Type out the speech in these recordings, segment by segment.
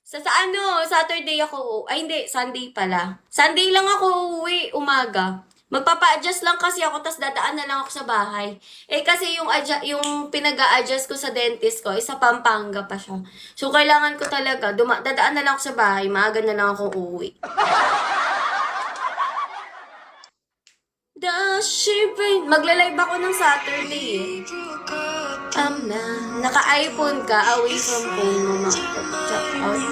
Sa ano, Saturday ako, ay hindi, Sunday pala. Sunday lang ako uuwi, umaga. Magpapa-adjust lang kasi ako, tas dadaan na lang ako sa bahay. Eh kasi yung pinag-a-adjust ko sa dentist ko, isa Pampanga pa siya. So kailangan ko talaga, dadaan na lang ako sa bahay, maaga na lang akong uuwi. Magla-live ako ng Saturday eh. Naka-iPhone ka, away from phone mo, check out.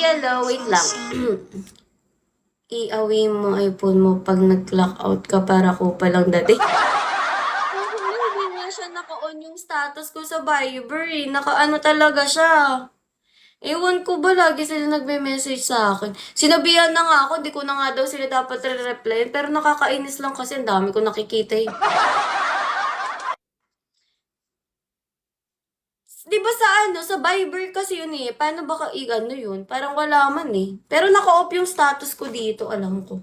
Hello, wait lang. I-away mo iPhone mo pag nag-lockout ka para ko palang dati. Hindi nga siya naka-on yung status ko sa Viber eh. Naka-ano talaga siya. Ewan ko ba, lagi sila nagme-message sa akin. Sinabihan na nga ako, di ko na nga daw sila dapat re-reply. Pero nakakainis lang kasi ang dami ko nakikita eh. Di ba sa Viber kasi yun eh. Paano ba ano yun? Parang wala man eh. Pero naka-off yung status ko dito, alam ko.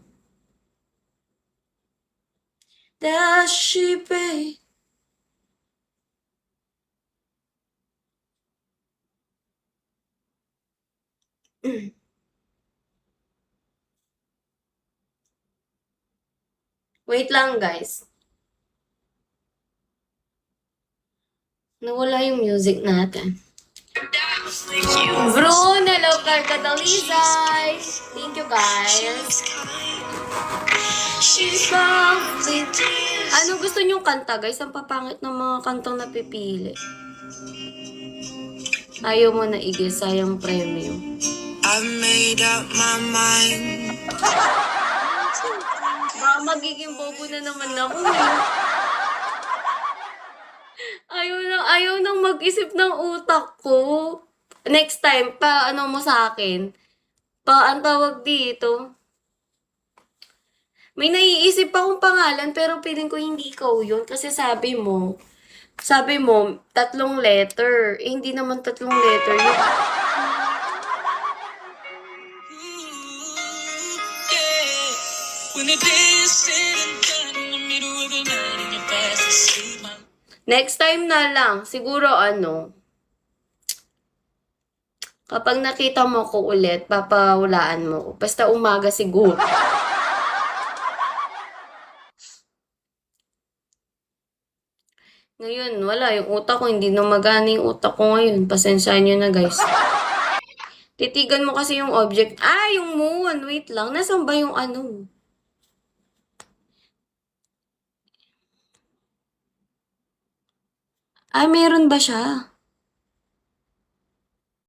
Dashipe. Wait lang guys. Nawala yung music natin. Brun, hello Carcatalizay. Thank you guys. Ano gusto nyong kanta guys? Ang papangit ng mga kantang napipili. Ayaw mo na igis, sayang premium. I've made up my mind. Baka magiging bobo na naman ako eh. Ayaw nang mag-isip ng utak ko. Next time, ano mo sa akin? Ang tawag dito. May naiisip akong pangalan pero feeling ko hindi ikaw yun. Kasi sabi mo, 3 letter. Eh, hindi naman 3 letter yun. Next time na lang, siguro kapag nakita mo ko ulit, papawalaan mo ko. Basta umaga siguro. Ngayon, wala. Yung utak ko, hindi na magana yung utak ko ngayon. Pasensyahan nyo na, guys. Titigan mo kasi yung object. Yung moon. Wait lang. Nasaan ba yung ano? Meron ba siya?